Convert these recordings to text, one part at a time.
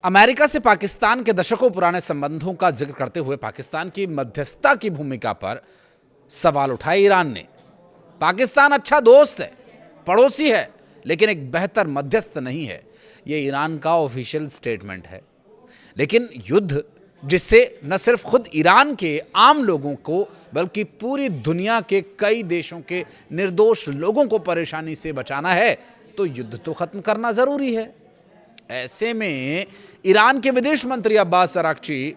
America से पाकिस्तान के दशकों पुराने संबंधों का जिक्र करते हुए पाकिस्तान की मध्यस्थता की भूमिका पर सवाल उठाए ईरान ने। पाकिस्तान अच्छा दोस्त है, पड़ोसी है, लेकिन एक बेहतर मध्यस्थ नहीं है, ये ईरान का ऑफिशियल स्टेटमेंट है। लेकिन युद्ध जिससे न सिर्फ खुद ईरान के आम लोगों को बल्कि पूरी दुनिया के कई देशों के निर्दोष लोगों को परेशानी से बचाना है, तो युद्ध तो खत्म करना जरूरी है। ऐसे में ईरान के विदेश मंत्री अब्बास अराक्ची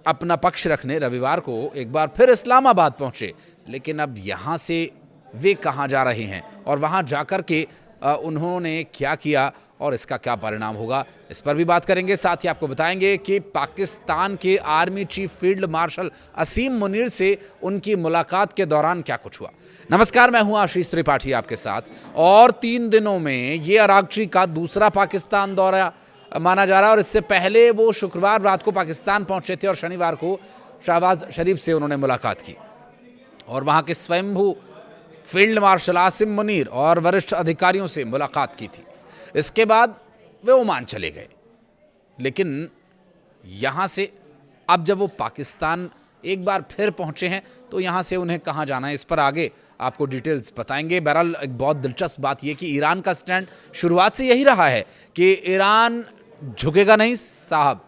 अपना पक्ष रखने रविवार को एक बार फिर इस्लामाबाद पहुंचे। लेकिन अब यहां से वे कहां जा रहे हैं और वहां जाकर के उन्होंने क्या किया और इसका क्या परिणाम होगा, इस पर भी बात करेंगे। साथ ही आपको बताएंगे कि पाकिस्तान के आर्मी चीफ फील्ड मार्शल असीम मुनीर से उनकी मुलाकात के दौरान क्या कुछ हुआ। नमस्कार, मैं हूं आशीष त्रिपाठी आपके साथ। और 3 दिनों में ये अराक्ची का दूसरा पाकिस्तान दौरा माना जा रहा है और इससे पहले वो शुक्रवार रात को पाकिस्तान पहुंचे थे और शनिवार को शहबाज शरीफ से उन्होंने मुलाकात की और वहां के स्वयंभू फील्ड मार्शल आसिम मुनीर और वरिष्ठ अधिकारियों से मुलाकात की थी। इसके बाद वे ओमान चले गए। लेकिन यहां से अब जब वो पाकिस्तान एक बार फिर पहुंचे हैं तो यहां से उन्हें कहां जाना है, इस पर आगे आपको डिटेल्स बताएंगे। बहरहाल एक बहुत दिलचस्प बात यह कि ईरान का स्टैंड शुरुआत से यही रहा है कि ईरान झुकेगा नहीं साहब,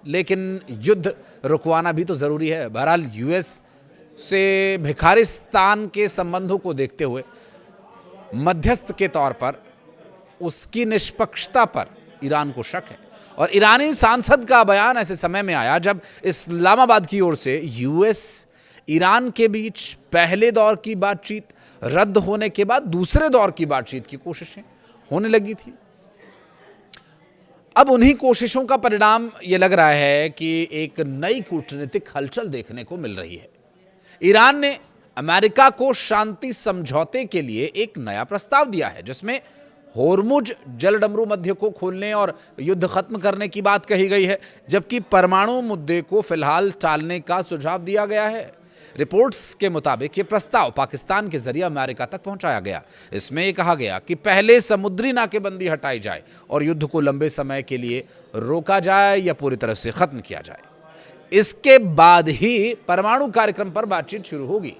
लेकिन युद्ध रुकवाना भी तो जरूरी है। बहरहाल यूएस से भिखारिस्तान के संबंधों को देखते हुए मध्यस्थ के तौर पर उसकी निष्पक्षता पर ईरान को शक है और ईरानी सांसद का बयान ऐसे समय में आया जब इस्लामाबाद की ओर से यूएस ईरान के बीच पहले दौर की बातचीत रद्द होने के बाद दूसरे दौर की बातचीत की कोशिशें होने लगी थी। अब उन्हीं कोशिशों का परिणाम ये लग रहा है कि एक नई कूटनीतिक हलचल देखने को मिल रही है। ईरान ने अमेरिका को शांति समझौते के लिए एक नया प्रस्ताव दिया है जिसमें होर्मुज जलडमरू मध्य को खोलने और युद्ध खत्म करने की बात कही गई है, जबकि परमाणु मुद्दे को फिलहाल टालने का सुझाव दिया गया है। रिपोर्ट्स के मुताबिक ये प्रस्ताव पाकिस्तान के जरिए अमेरिका तक पहुंचाया गया। इसमें यह कहा गया कि पहले समुद्री नाकेबंदी हटाई जाए और युद्ध को लंबे समय के लिए रोका जाए या पूरी तरह से खत्म किया जाए। इसके बाद ही परमाणु कार्यक्रम पर बातचीत शुरू होगी।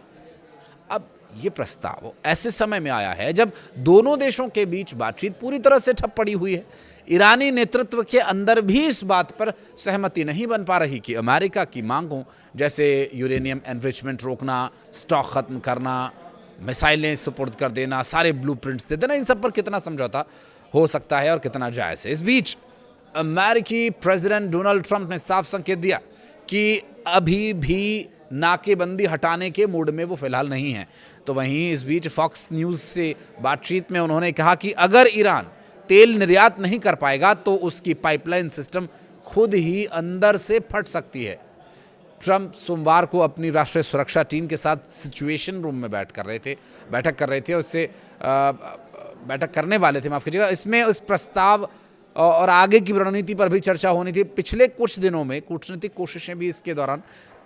अब ये प्रस्ताव ऐसे समय में आया है जब दोनों देशों के बीच बातचीत पूरी तरह से ठप पड़ी हुई है। ईरानी नेतृत्व के अंदर भी इस बात पर सहमति नहीं बन पा रही कि अमेरिका की मांगों जैसे यूरेनियम एनरिचमेंट रोकना, स्टॉक खत्म करना, मिसाइलें सुपुर्द कर देना, सारे ब्लूप्रिंट्स दे देना, इन सब पर कितना समझौता हो सकता है और कितना जायज़ है। इस बीच अमेरिकी प्रेसिडेंट डोनाल्ड ट्रंप ने साफ संकेत दिया कि अभी भी नाकेबंदी हटाने के मूड में वो फिलहाल नहीं है। तो वहीं इस बीच फॉक्स न्यूज़ से बातचीत में उन्होंने कहा कि अगर ईरान तेल निर्यात नहीं कर पाएगा तो उसकी पाइपलाइन सिस्टम खुद ही अंदर से फट सकती है। ट्रंप सोमवार को अपनी राष्ट्रीय सुरक्षा टीम के साथ सिचुएशन रूम में बैठक कर रहे थे उससे बैठक करने वाले थे, माफ़ कीजिएगा। इसमें उस प्रस्ताव और आगे की रणनीति पर भी चर्चा होनी थी। पिछले कुछ दिनों में कूटनीतिक कोशिशें भी इसके दौरान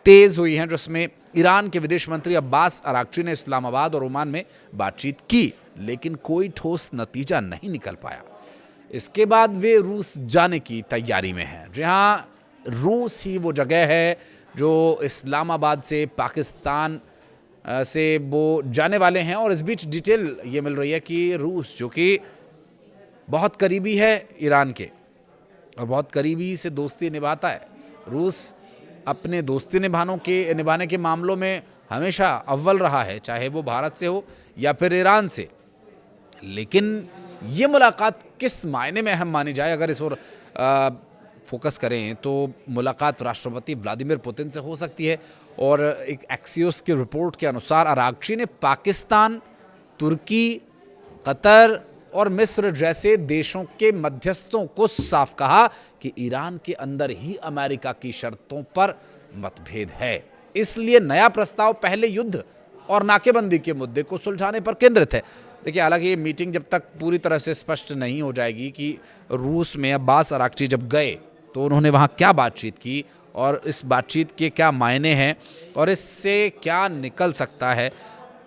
तेज हुई हैं, जिसमें ईरान के विदेश मंत्री अब्बास अराक्ची ने इस्लामाबाद और ओमान में बातचीत की, लेकिन कोई ठोस नतीजा नहीं निकल पाया। इसके बाद वे रूस जाने की तैयारी में हैं। जी हाँ, रूस ही वो जगह है जो इस्लामाबाद से पाकिस्तान से वो जाने वाले हैं। और इस बीच डिटेल ये मिल रही है कि रूस, जो कि बहुत करीबी है ईरान के और बहुत करीबी से दोस्ती निभाता है, रूस अपने दोस्ती निभाने के मामलों में हमेशा अव्वल रहा है, चाहे वो भारत से हो या फिर ईरान से। लेकिन ये मुलाकात किस मायने में अहम मानी जाए, अगर इस ओर फोकस करें तो मुलाकात राष्ट्रपति व्लादिमीर पुतिन से हो सकती है। और एक एक्सियोस की रिपोर्ट के अनुसार अराक्ची ने पाकिस्तान, तुर्की, कतर और मिस्र जैसे देशों के मध्यस्थों को साफ कहा कि ईरान के अंदर ही अमेरिका की शर्तों पर मतभेद है, इसलिए नया प्रस्ताव पहले युद्ध और नाकेबंदी के मुद्दे को सुलझाने पर केंद्रित है। देखिए, हालांकि ये मीटिंग जब तक पूरी तरह से स्पष्ट नहीं हो जाएगी कि रूस में अब्बास अराक्ची जब गए तो उन्होंने वहाँ क्या बातचीत की और इस बातचीत के क्या मायने हैं और इससे क्या निकल सकता है,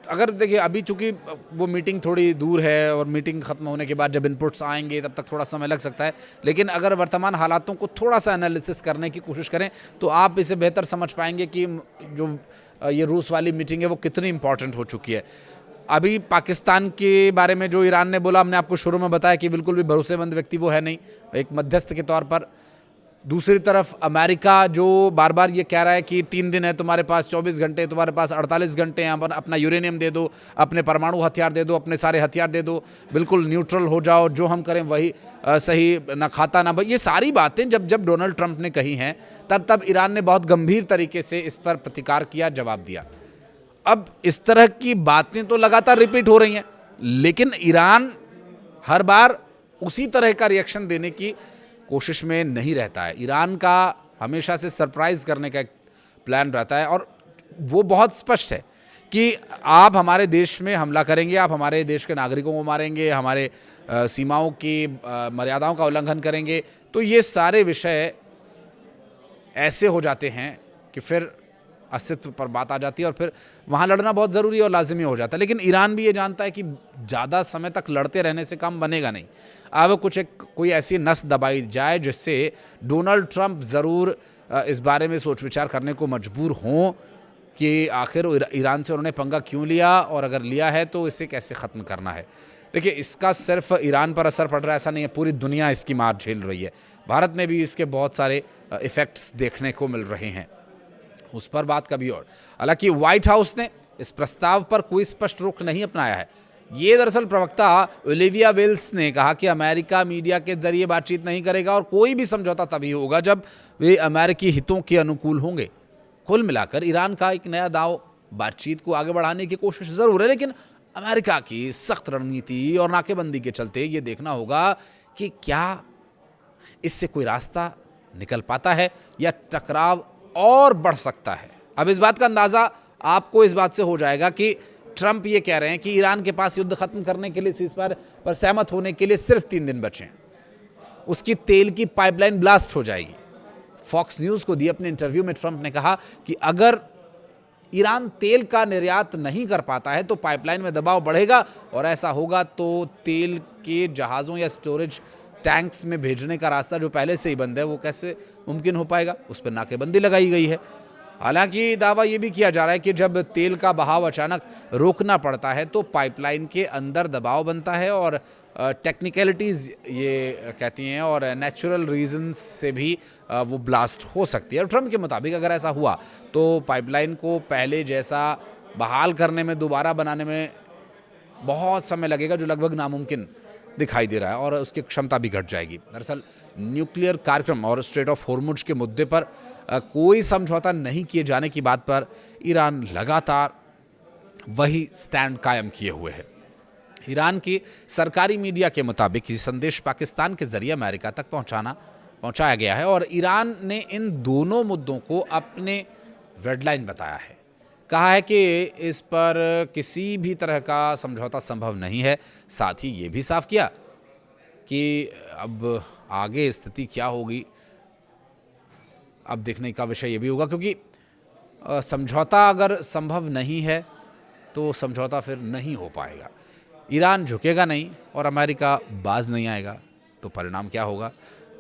अगर देखिए अभी चूंकि वो मीटिंग थोड़ी दूर है और मीटिंग खत्म होने के बाद जब इनपुट्स आएंगे तब तक थोड़ा समय लग सकता है, लेकिन अगर वर्तमान हालातों को थोड़ा सा एनालिसिस करने की कोशिश करें तो आप इसे बेहतर समझ पाएंगे कि जो ये रूस वाली मीटिंग है वो कितनी इंपॉर्टेंट हो चुकी है। अभी पाकिस्तान के बारे में जो ईरान ने बोला, हमने आपको शुरू में बताया कि बिल्कुल भी भरोसेमंद व्यक्ति वो है नहीं, एक मध्यस्थ के तौर पर। दूसरी तरफ अमेरिका जो बार बार ये कह रहा है कि 3 दिन है तुम्हारे पास, 24 घंटे, तुम्हारे पास 48 घंटे हैं, अपना यूरेनियम दे दो, अपने परमाणु हथियार दे दो, अपने सारे हथियार दे दो, बिल्कुल न्यूट्रल हो जाओ, जो हम करें वही सही, ना खाता ना भाई। ये सारी बातें जब डोनाल्ड ट्रंप ने कही हैं तब ईरान ने बहुत गंभीर तरीके से इस पर प्रतिकार किया, जवाब दिया। अब इस तरह की बातें तो लगातार रिपीट हो रही हैं, लेकिन ईरान हर बार उसी तरह का रिएक्शन देने की कोशिश में नहीं रहता है। ईरान का हमेशा से सरप्राइज करने का एक प्लान रहता है और वो बहुत स्पष्ट है कि आप हमारे देश में हमला करेंगे, आप हमारे देश के नागरिकों को मारेंगे, हमारे सीमाओं की मर्यादाओं का उल्लंघन करेंगे, तो ये सारे विषय ऐसे हो जाते हैं कि फिर अस्तित्व पर बात आ जाती है और फिर वहाँ लड़ना बहुत ज़रूरी और लाजिमी हो जाता है। लेकिन ईरान भी ये जानता है कि ज़्यादा समय तक लड़ते रहने से काम बनेगा नहीं। अब कोई ऐसी नस दबाई जाए जिससे डोनाल्ड ट्रंप ज़रूर इस बारे में सोच विचार करने को मजबूर हों कि आखिर ईरान से उन्होंने पंगा क्यों लिया और अगर लिया है तो इसे कैसे ख़त्म करना है। देखिए, इसका सिर्फ ईरान पर असर पड़ रहा है ऐसा नहीं है, पूरी दुनिया इसकी मार झेल रही है। भारत में भी इसके बहुत सारे इफ़ेक्ट्स देखने को मिल रहे हैं, उस पर बात कभी और। हालांकि व्हाइट हाउस ने इस प्रस्ताव पर कोई स्पष्ट रुख नहीं अपनाया है। ये दरअसल प्रवक्ता ओलिविया विल्स ने कहा कि अमेरिका मीडिया के जरिए बातचीत नहीं करेगा और कोई भी समझौता तभी होगा जब वे अमेरिकी हितों के अनुकूल होंगे। कुल मिलाकर ईरान का एक नया दांव बातचीत को आगे बढ़ाने की कोशिश जरूर है, लेकिन अमेरिका की सख्त रणनीति और नाकेबंदी के चलते ये देखना होगा कि क्या इससे कोई रास्ता निकल पाता है या टकराव और बढ़ सकता है। अब इस बात का अंदाज़ा आपको इस बात से हो जाएगा कि ट्रंप ये कह रहे हैं कि ईरान के पास युद्ध खत्म करने के लिए, सीज़फायर पर सहमत होने के लिए सिर्फ 3 दिन बचे हैं, उसकी तेल की पाइपलाइन ब्लास्ट हो जाएगी। फॉक्स न्यूज़ को दिए अपने इंटरव्यू में ट्रंप ने कहा कि अगर ईरान तेल का निर्यात नहीं कर पाता है तो पाइपलाइन में दबाव बढ़ेगा और ऐसा होगा तो तेल के जहाज़ों या स्टोरेज टैंक्स में भेजने का रास्ता जो पहले से ही बंद है वो कैसे मुमकिन हो पाएगा, उस पर नाकेबंदी लगाई गई है। हालांकि दावा ये भी किया जा रहा है कि जब तेल का बहाव अचानक रोकना पड़ता है तो पाइपलाइन के अंदर दबाव बनता है और टेक्निकलिटीज़ ये कहती हैं और नेचुरल रीजंस से भी वो ब्लास्ट हो सकती है। और ट्रंप के मुताबिक अगर ऐसा हुआ तो पाइपलाइन को पहले जैसा बहाल करने में, दोबारा बनाने में बहुत समय लगेगा, जो लगभग नामुमकिन दिखाई दे रहा है, और उसकी क्षमता भी घट जाएगी। दरअसल न्यूक्लियर कार्यक्रम और स्ट्रेट ऑफ होर्मुज के मुद्दे पर कोई समझौता नहीं किए जाने की बात पर ईरान लगातार वही स्टैंड कायम किए हुए है। ईरान की सरकारी मीडिया के मुताबिक ये संदेश पाकिस्तान के जरिए अमेरिका तक पहुंचाया गया है और ईरान ने इन दोनों मुद्दों को अपने रेडलाइन बताया है। कहा है कि इस पर किसी भी तरह का समझौता संभव नहीं है। साथ ही ये भी साफ किया कि अब आगे स्थिति क्या होगी, अब देखने का विषय ये भी होगा, क्योंकि समझौता अगर संभव नहीं है तो समझौता फिर नहीं हो पाएगा। ईरान झुकेगा नहीं और अमेरिका बाज नहीं आएगा, तो परिणाम क्या होगा?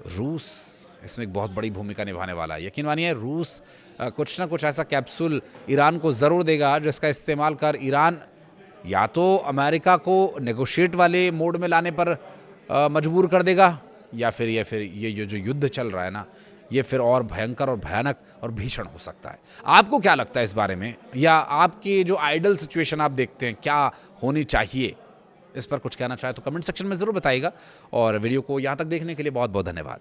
रूस इसमें एक बहुत बड़ी भूमिका निभाने वाला है। यकीन मानिए, रूस कुछ ना कुछ ऐसा कैप्सूल ईरान को ज़रूर देगा जिसका इस्तेमाल कर ईरान या तो अमेरिका को नेगोशिएट वाले मोड में लाने पर मजबूर कर देगा, या फिर ये जो युद्ध चल रहा है ना, ये फिर और भयंकर और भयानक और भीषण हो सकता है। आपको क्या लगता है इस बारे में, या आपकी जो आइडल सिचुएशन आप देखते हैं क्या होनी चाहिए, इस पर कुछ कहना चाहे तो कमेंट सेक्शन में ज़रूर बताइएगा। और वीडियो को यहाँ तक देखने के लिए बहुत बहुत धन्यवाद।